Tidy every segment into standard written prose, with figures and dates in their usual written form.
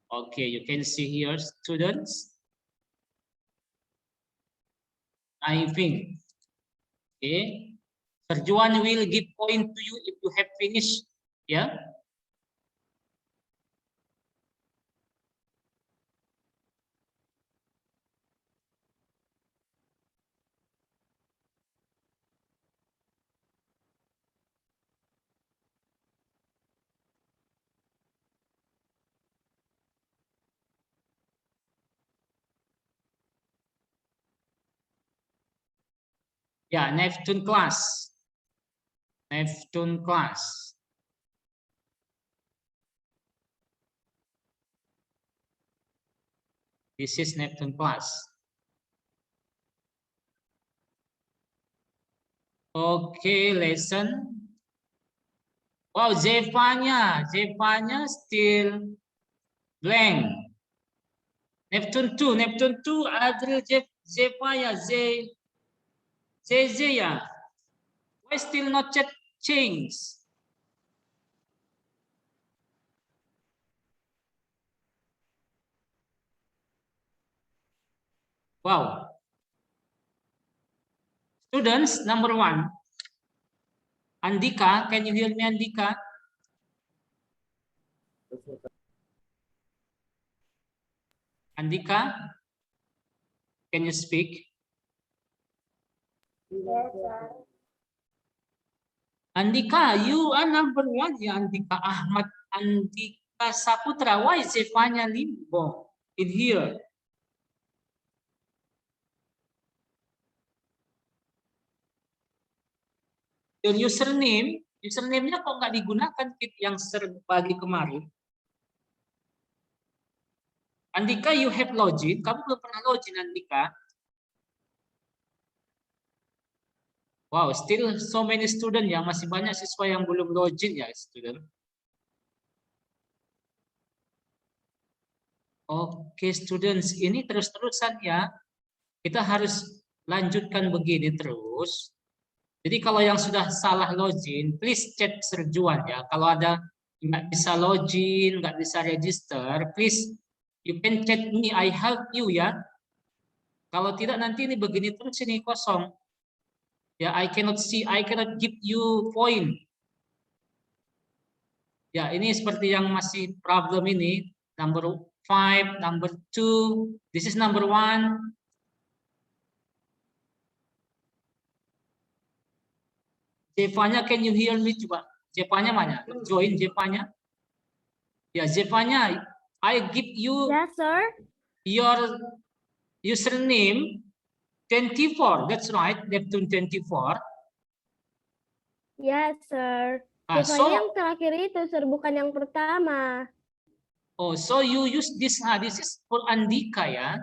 Okay, you can see here, students. I think. Okay. Serjuan will give point to you if you have finished. Yeah. Yeah, Neptune class. Neptune class. This is Neptune class. Okay, lesson. Wow, Zephania still blank. Neptune 2, Adril, Zephania, Zezia. Why still not change? Wow. Students, number 1. Andika, can you hear me, Andika? Andika, can you speak? Yes, sir. Andika, you are number 1, ya Andika Ahmad, Andika Saputra. Why is Zephania Limbo in here? Your username-nya kok nggak digunakan yang bagi kemarin? Andika, you have login? Kamu belum pernah login, Andika? Wow, still so many student yang masih banyak siswa yang belum login ya, student. Oke, students, ini terus-terusan ya. Kita harus lanjutkan begini terus. Jadi kalau yang sudah salah login, please chat Serjuan ya. Kalau ada nggak bisa login, nggak bisa register, please you can chat me, I help you ya. Kalau tidak nanti ini begini terus, ini kosong. Ya, I cannot give you point. Ya, ini seperti yang masih problem ini. Number 5, number 2, this is number 1. Zephania, can you hear me? Coba. Zephania mana? Join Zephania. Ya, Zephania, I give you Yes, sir. your username 24. That's right, Neptune 24. Yes, sir. So yang terakhir itu, sir, bukan yang pertama. oh, so you use this. This is for Andika ya.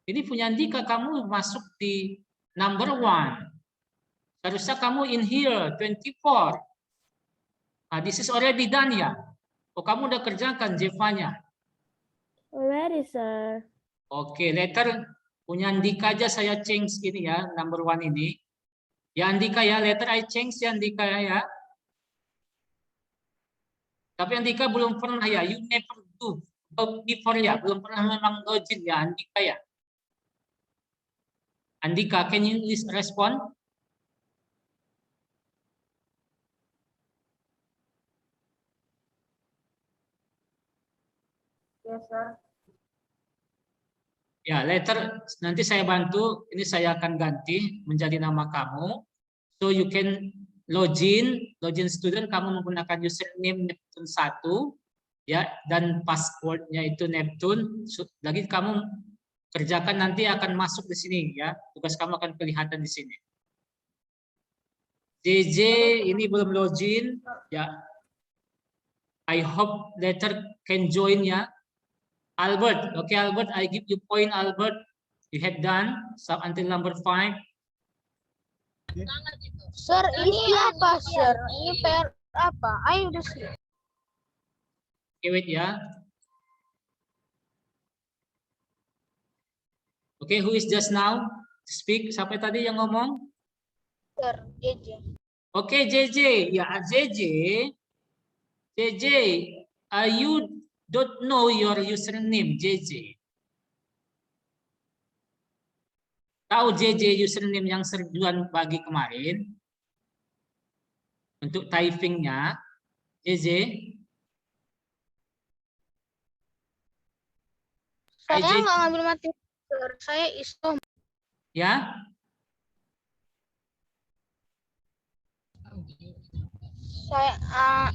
Ini punya Andika, kamu masuk di number 1. Harusnya kamu in here 24. This is already done ya. Oh, kamu udah kerjakan Zephania. Already, sir. Oke, letter punya Andika aja saya change ini ya, number 1 ini. Ya Andika ya, letter I change ya Andika ya. Tapi Andika belum pernah ya, you never do before ya, belum pernah memang login ya Andika ya. Andika, can you please respond? Yes, sir. Ya, letter nanti saya bantu. Ini saya akan ganti menjadi nama kamu. So you can login student, kamu menggunakan username Neptune 1 ya, dan passwordnya itu Neptune. Lagi kamu kerjakan, nanti akan masuk di sini ya. Tugas kamu akan kelihatan di sini. JJ ini belum login ya. I hope later can join ya. Albert, okay Albert, I give you point Albert. You have done until number 5. Sir, ini apa, sir? Ini PR apa? Ayo udah sih. Okay, wait ya. Okay, who is just now speak? Siapa tadi yang ngomong? Sir, JJ. Okay, JJ. Ya, JJ. JJ, you don't know your username, JJ. Tahu JJ username yang Serjuan bagi kemarin? Untuk typingnya, JJ? Saya JJ? nggak ngambil materi, sir. Saya isom. Ya?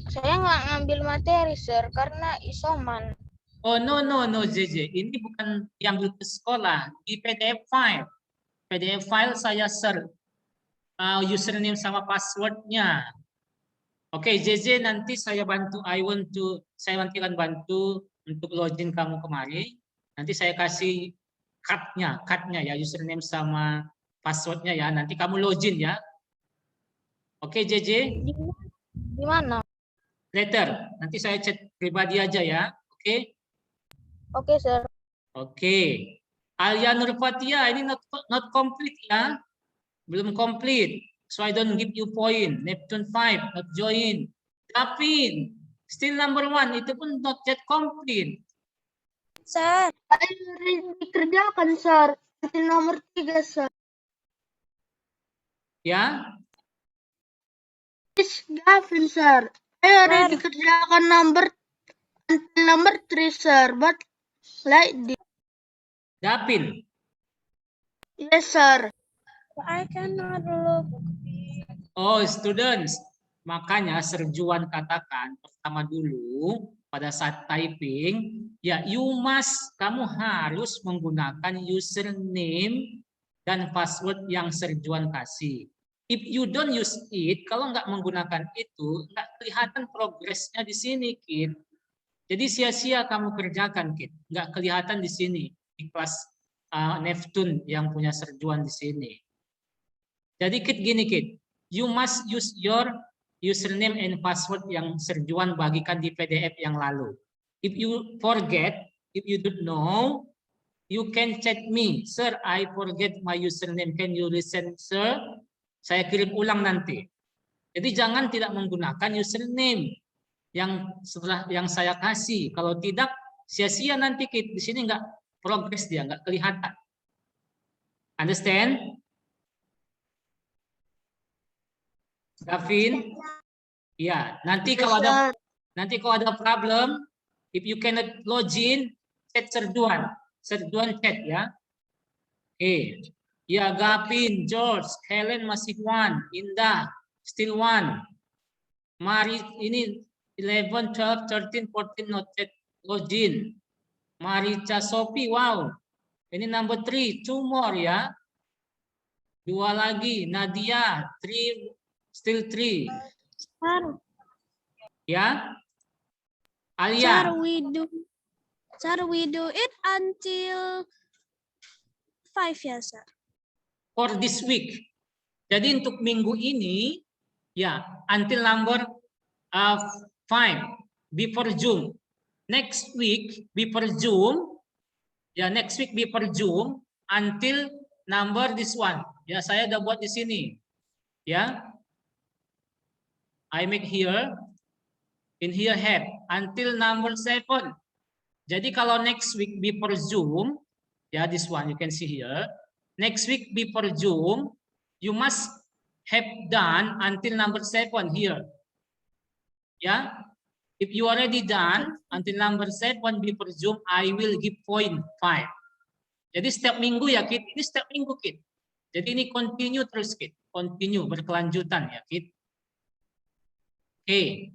Saya nggak ngambil materi, sir, karena isoman. Oh, no, JJ. Ini bukan diambil ke sekolah. Di PDF file. PDF file saya share username sama passwordnya. Oke, JJ, nanti saya bantu. Saya nanti akan bantu untuk login kamu kemari. Nanti saya kasih card-nya ya, username sama passwordnya ya. Nanti kamu login ya. Oke, JJ. Di mana? Later. Nanti saya chat pribadi aja ya. Oke. Oke, sir. Oke. Alia Nurfatia, ini not complete ya. Belum complete. So I don't give you point. Neptune 5, not join. Davin, still number 1. Itu pun not yet complete. Sir. Saya dikerjakan, sir. Nanti nomor 3, sir. Ya. Gavin, sir. Saya already dikerjakan number 3, sir. But like this. Davin. Yes, sir. I cannot look. Oh, students. Makanya Serjuan katakan pertama dulu pada saat typing, ya kamu harus menggunakan username dan password yang Serjuan kasih. If you don't use it, kalau nggak menggunakan itu, nggak kelihatan progresnya di sini, Kid. Jadi sia-sia kamu kerjakan, Kid. Nggak kelihatan di sini, di kelas Neptune yang punya Serjuan di sini. Jadi, Kid, gini, Kid. You must use your username and password yang Serjuan bagikan di PDF yang lalu. If you forget, if you don't know, you can chat me. Sir, I forget my username. Can you listen, sir? Saya kirim ulang nanti. Jadi jangan tidak menggunakan username yang setelah yang saya kasih. Kalau tidak, sia-sia nanti di sini nggak progres dia, nggak kelihatan. Understand? Davin? Ya, nanti kalau ada problem, if you cannot login, chat Serjuan. Serjuan chat ya. Oke. Ya, Gavin, George, Helen masih 1, Indah still 1. Mari ini 11, 12, 13, 14 not yet login. Marica Sophie, wow. Ini number 3, 2 more ya. 2 lagi, Nadia, 3, still 3. Ya. Alia. Sir, we do it until 5 ya, sir. For this week. Jadi untuk minggu ini, ya, until number 5, before June. Next week, before June, ya, next week before June, until number this one. Ya, saya udah buat di sini. Ya. I make here, in here have, until number 7. Jadi kalau next week before Zoom, ya this one you can see here. Next week before Zoom, you must have done until number 7 here. Ya, if you already done until number 7 before Zoom, I will give point 5. Jadi setiap minggu ya, Kid. Ini setiap minggu, Kid. Jadi ini continue terus, Kid. Continue, berkelanjutan ya, Kid. Oke.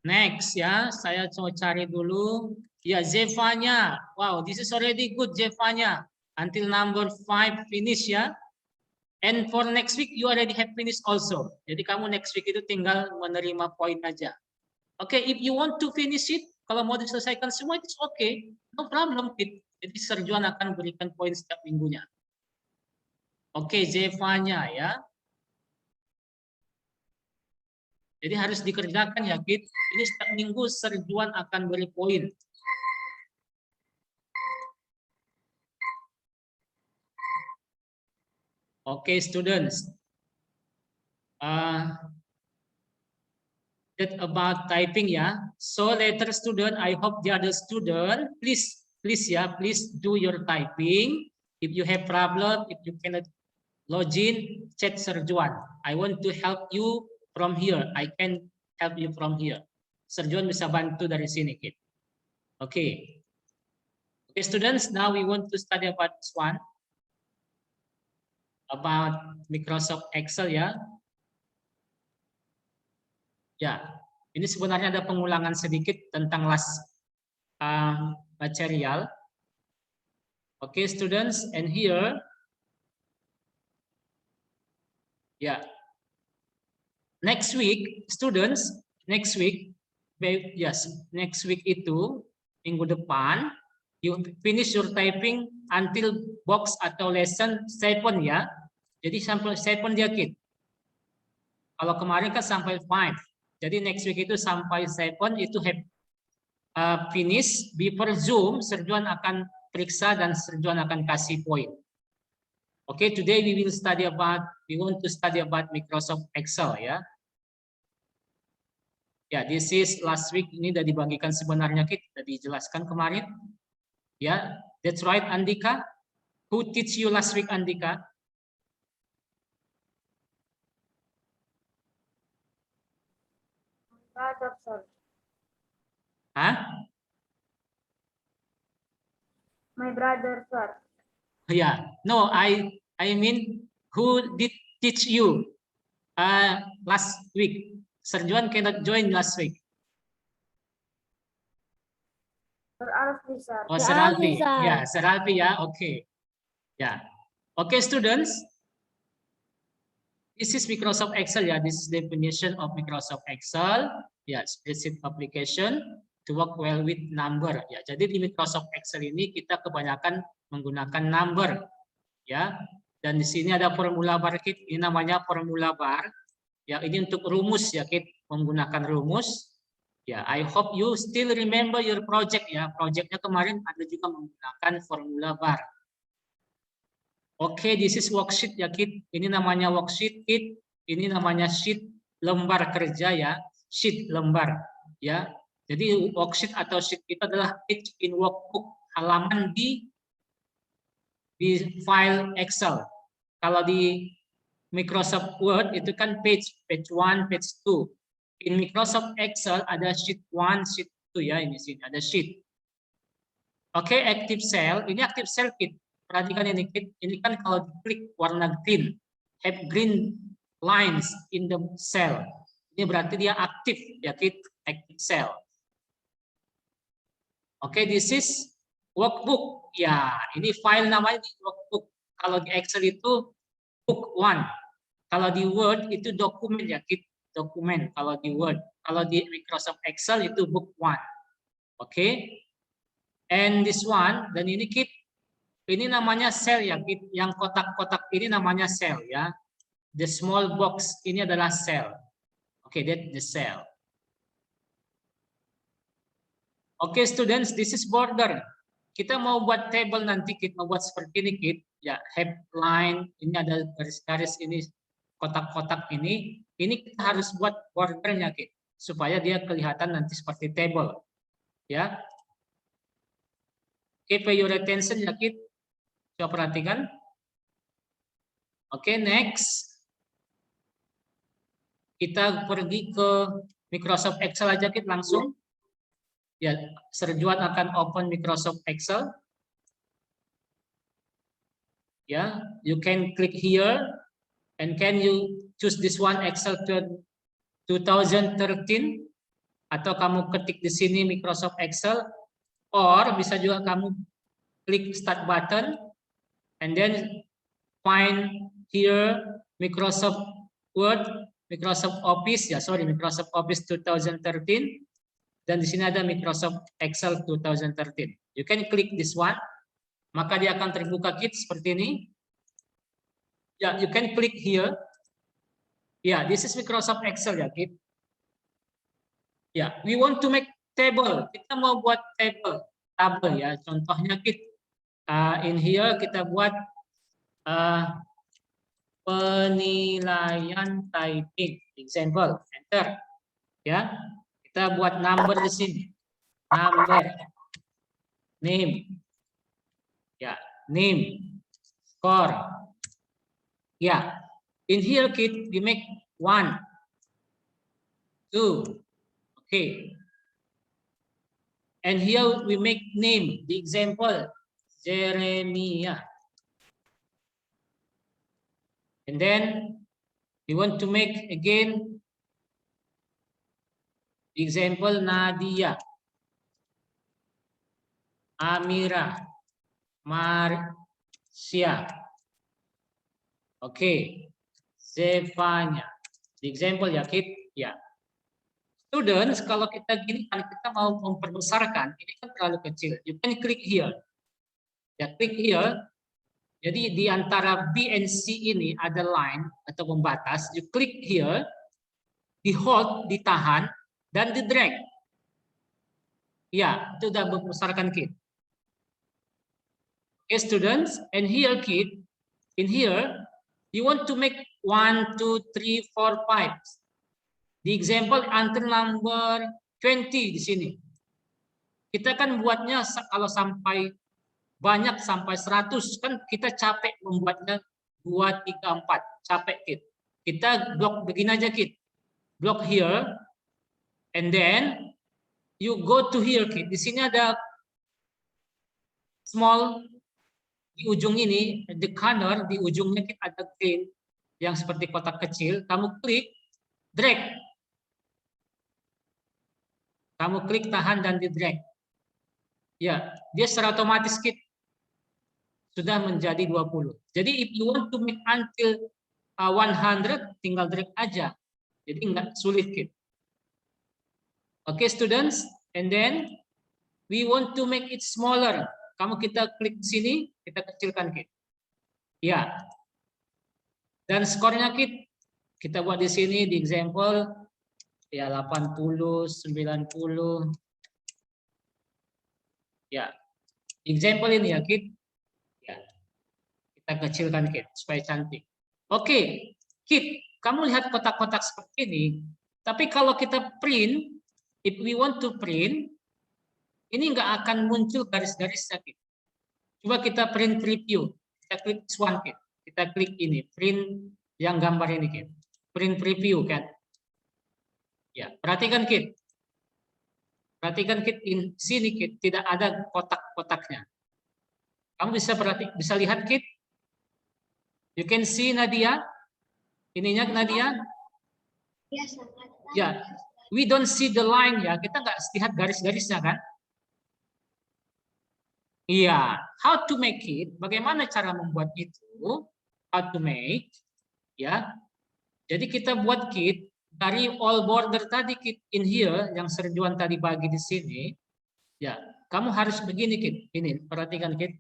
Next ya, saya coba cari dulu. Ya, Zevanya. Wow, this is already good, Zevanya. Until number 5 finish ya. And for next week, you already have finished also. Jadi kamu next week itu tinggal menerima poin aja. Oke, if you want to finish it, kalau mau diselesaikan semua, it's okay. No problem, Kid. Jadi Serjuan akan berikan poin setiap minggunya. Oke, Zevanya ya. Jadi harus dikerjakan ya, Kid. Ini setiap minggu Serjuan akan beri poin. Oke, students. that about typing ya. So later student, I hope the other student, please do your typing. If you have problem, if you cannot log in, chat Sir Juan. I want to help you from here. I can help you from here. Sir Juan bisa bantu dari sini, kid. Okay. Okay, students. Now we want to study about this one, about Microsoft Excel ya. Ya, ini sebenarnya ada pengulangan sedikit tentang last material. Okay, students, and here, yeah, next week, students, next week itu minggu depan, you finish your typing until box atau lesson 7 ya. Jadi sampai 7 dia kid. Kalau kemarin kan sampai 5. Jadi next week itu sampai 7 itu have finish before Zoom. Sir Juan akan periksa dan Sir Juan akan kasih poin. Okay, today we want to study about Microsoft Excel ya. Ya, this is last week, ini sudah dibagikan sebenarnya kita dijelaskan kemarin. Ya, that's right Andika. Who teach you last week Andika? Brother, sir. Hah? My brother, sir. Yeah, no, I mean who did teach you last week? Sir Juan cannot join last week. Sir Alfie, sir. Oh, Sir Alfie. Yeah, Sir Alfie, yeah, okay. Yeah. Okay, students. This is Microsoft Excel ya. This is definition of Microsoft Excel. Ya, spreadsheet application to work well with number. Ya, jadi di Microsoft Excel ini kita kebanyakan menggunakan number. Ya, dan di sini ada formula bar kit. Ini namanya formula bar. Ya, ini untuk rumus ya kit, menggunakan rumus. Ya, I hope you still remember your project ya. Projectnya kemarin ada juga menggunakan formula bar. Oke, this is worksheet ya kid. Ini namanya worksheet kid. Ini namanya sheet lembar kerja ya. Sheet lembar ya. Jadi worksheet atau sheet itu adalah page in workbook, halaman di file Excel. Kalau di Microsoft Word itu kan page 1, page 2. In Microsoft Excel ada sheet 1, sheet 2 ya. Ini sini ada sheet. Oke, active cell. Ini active cell kit. Perhatikan ini kit. Ini kan kalau diklik warna green, have green lines in the cell. Ini berarti dia aktif ya kit, active cell. Oke, this is workbook. Ya, ini file namanya di workbook. Kalau di Excel itu book 1. Kalau di Word itu dokumen ya kit, dokumen kalau di Word. Kalau di Microsoft Excel itu book 1. Oke. And this one, dan ini kit, ini namanya cell ya kit, yang kotak-kotak ini namanya cell ya. The small box ini adalah cell. Oke, that the cell. Oke, students, this is border. Kita mau buat table nanti, kit mau buat seperti ini kit. Ya, headline, ini ada garis-garis ini, kotak-kotak ini. Ini kita harus buat bordernya kit, supaya dia kelihatan nanti seperti table. Ya. Oke, pay your attention ya kit. Coba perhatikan. Oke, next. Kita pergi ke Microsoft Excel aja kit langsung. Ya, Sir Juan akan open Microsoft Excel. Ya, you can click here and can you choose this one Excel 2013 atau kamu ketik di sini Microsoft Excel, or bisa juga kamu klik start button and then find here Microsoft Word, Microsoft Office ya, Microsoft Office 2013, dan di sini ada Microsoft Excel 2013. You can click this one, maka dia akan terbuka kit seperti ini. Ya, you can click here. Ya, this is Microsoft Excel ya kit. Ya, we want to make table. Kita mau buat table ya. Contohnya kit in here kita buat penilaian typing. Example, enter. Ya, kita buat number di sini. Number, name, ya, name, score. Ya, in here kid we make 1, 2, okay. And here we make name. The example, Jeremiah. And then we want to make again the example Nadia, Amira, Marcia. Okay, Zevanya. The example ya kid, ya. Students, kalau kita gini kan kita mau memperbesarkan, ini kan terlalu kecil. You can click here. Ya, klik here. Jadi di antara B and C ini ada line atau pembatas. You klik here, di hold, ditahan, dan di drag. Ya, itu sudah membesarkan kid. Okay, students, and here kid, in here, you want to make 1, 2, 3, 4, 5. The example until number 20 di sini. Kita kan buatnya kalau sampai banyak sampai 100 kan kita capek membuatnya 2, 3, 4. Capek kid. Kita blok begini aja kid. Block here and then you go to here kid. Di sini ada small di ujung ini, the corner di ujungnya kita ada green yang seperti kotak kecil. Kamu klik, drag. Kamu klik, tahan, dan di drag. Ya, dia secara otomatis kit sudah menjadi 20. Jadi if you want to make until 100, tinggal drag aja. Jadi nggak sulit kit. Oke, students, and then we want to make it smaller. Kamu kita klik sini, kita kecilkan kit. Ya. Dan skornya kit kita buat di sini di example ya 80, 90. Ya. Example ini ya kit. Ya. Kita kecilkan kit supaya cantik. Oke, kit, kamu lihat kotak-kotak seperti ini. Tapi kalau kita print, if we want to print, ini nggak akan muncul garis-garisnya kit. Coba kita print preview. Kita klik this one kit. Kita klik ini, print yang gambar ini kit. Print preview kan. Ya, perhatikan kit. Perhatikan kit in sini kit tidak ada kotak-kotaknya. Kamu bisa lihat kit. You can see Nadia. Ininya Nadia. Ya, we don't see the line ya. Kita nggak lihat garis-garisnya kan? Iya, how to make it? Bagaimana cara membuat itu? How to make? Ya. Jadi kita buat kit dari all border tadi kit in here yang Serjuan tadi bagi di sini. Ya, kamu harus begini kit. Ini perhatikan kit.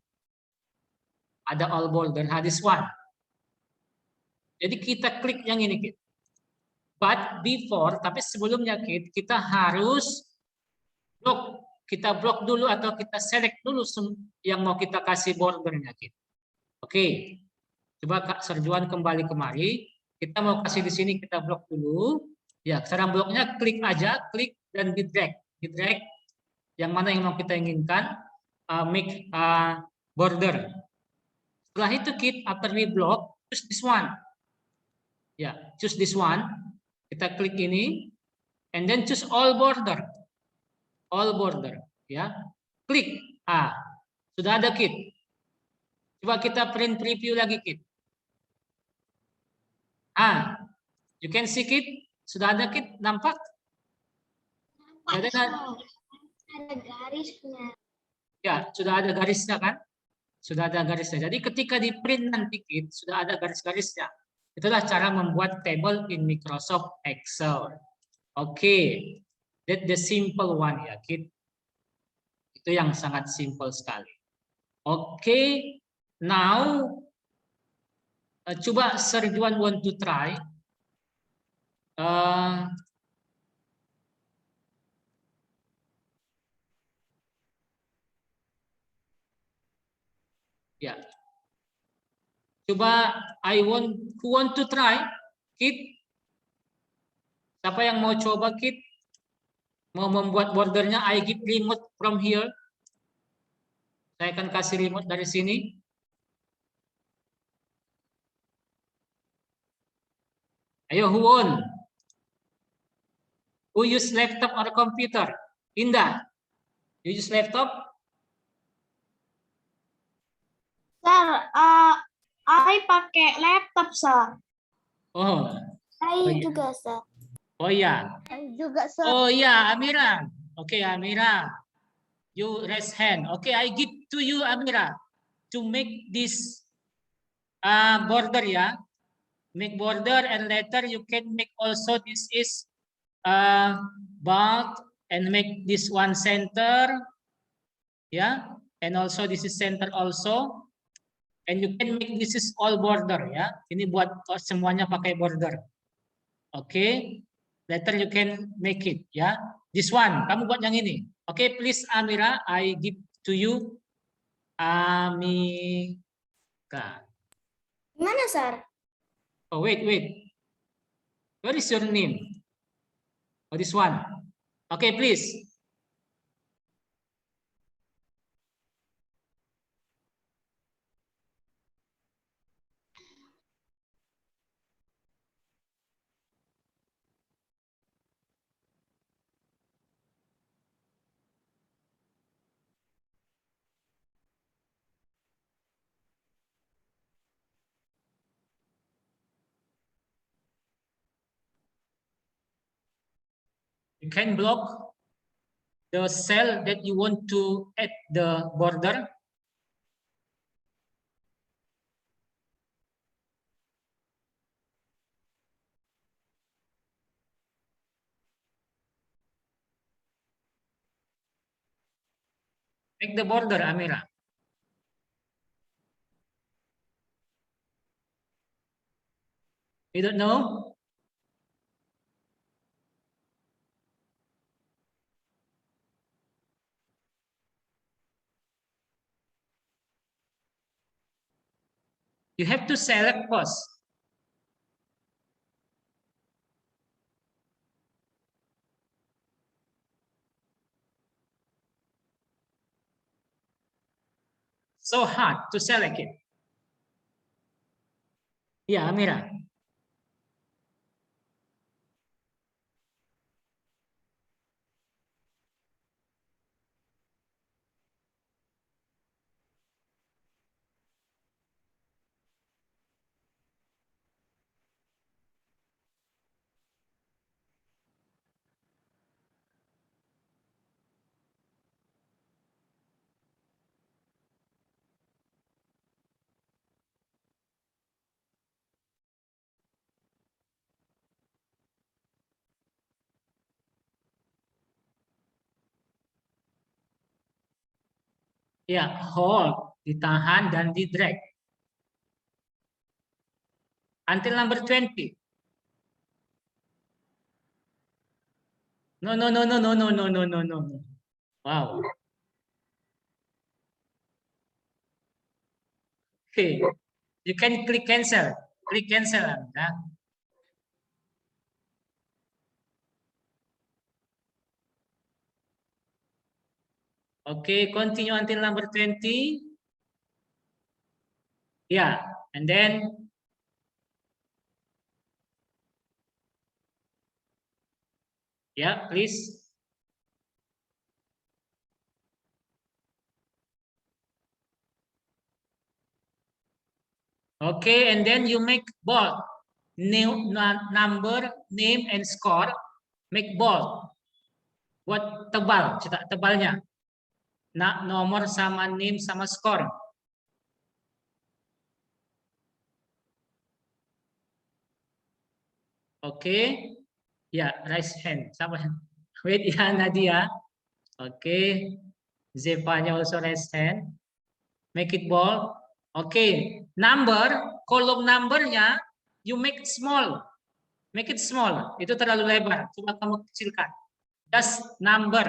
Ada all border, this one. Jadi kita klik yang ini kit. But before, tapi sebelumnya kit, kita harus blok. Kita blok dulu atau kita select dulu yang mau kita kasih bordernya kit. Oke. Coba Kak Serjuan kembali kemari. Kita mau kasih di sini, kita blok dulu. Ya, cara bloknya klik aja, klik dan di drag. Di drag yang mana yang mau kita inginkan, make border. Setelah itu kit, after we block, choose this one. Ya, choose this one. Kita klik ini, and then choose all border. All border, ya. Klik. Sudah ada kit. Coba kita print preview lagi kit. You can see kit. Sudah ada kit, nampak? Ada garisnya. Ya, sudah ada garisnya kan? Sudah ada garisnya. Jadi ketika di print nanti kit, sudah ada garis-garisnya. Itulah cara membuat table in Microsoft Excel. Oke, that's the simple one ya kit. Itu yang sangat simple sekali. Oke, now coba Serjuan want to try. Ya. Coba who want to try? Kit. Siapa yang mau coba kit? Mau membuat bordernya, I give remote from here. Saya akan kasih remote dari sini. Ayo, who won? Who use laptop or computer? Indah, you use laptop? Sir, I pakai laptop, sir. Oh, Saya iya. juga, sir. Oh ya. Saya juga, sir. Oh ya, Amira. Oke, Amira. You raise hand. Okay, I give to you, Amira, to make this border, ya. Make border, and later you can make also this is bulk, and make this one center, ya, and also this is center also, and you can make this is all border, ya. Ini buat semuanya pakai border. Oke, later you can make it, ya. This one, kamu buat yang ini. Oke, please Amira, I give to you. Amika. Gimana, sir? Oh, wait. What is your name? Oh, this one. Okay, please. You can block the cell that you want to add the border. Make the border, Amira. You don't know? You have to select first. So hard to select it. Yeah, Amira. Ya, hold, ditahan dan di drag. Until number 20. No. Wow. Okay. You can click cancel. Click cancel, Amira. Okay, continue until number 20. Yeah, and then yeah, please. Okay, and then you make bold. Number, name, and score. Make bold. Buat tebal, cetak tebalnya. Nah, nomor sama name sama skor. Oke. Ya, raise hand. Sama. Wait ya, Nadia. Oke. Zevanya also raise hand. Make it bold. Oke. Number, kolom numbernya you make it small. Make it small. Itu terlalu lebar. Coba kamu kecilkan. Just number.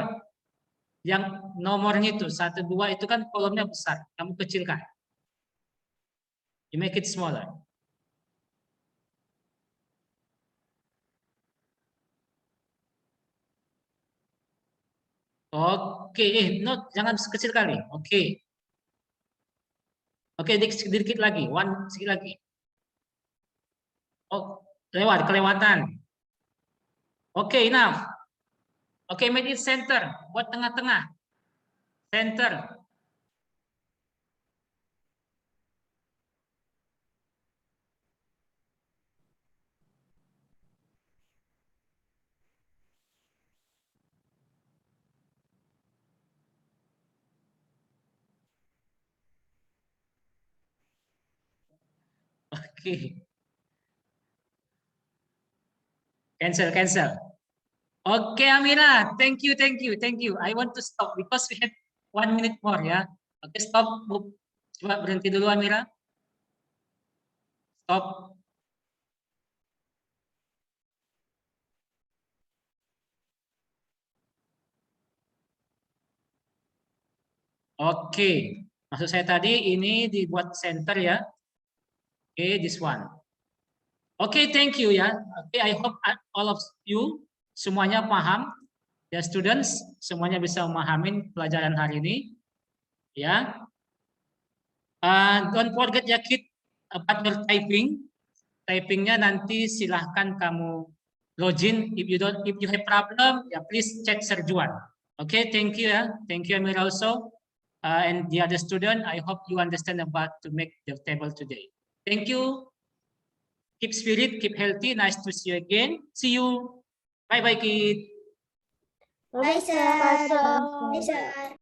Yang nomornya itu 1, 2 itu kan kolomnya besar. Kamu kecilkan. You make it smaller. Oke, no, jangan kecil kali. Oke. Oke, sedikit lagi. Sedikit lagi. Oh, kelewatan. Oke, enough. Oke, make it center. Buat tengah-tengah. Center. Oke. Cancel. Oke, Amira. Thank you. I want to stop because we have 1 minute more ya. Oke, stop. Coba berhenti dulu, Amira. Stop. Oke. Maksud saya tadi ini dibuat center ya. Oke, this one. Oke, thank you ya. Oke, I hope all of you semuanya paham. Ya, students, semuanya bisa memahami pelajaran hari ini. Ya. Don't forget ya, kid, about your typing. Typingnya nanti silahkan kamu login. If you have problem, ya please chat Sir Juan. Okay, thank you ya. Thank you, Amir also. And the other student, I hope you understand about to make the table today. Thank you. Keep spirit, keep healthy. Nice to see you again. See you. Bye-bye, kid. Bye, sir. Bye, sir.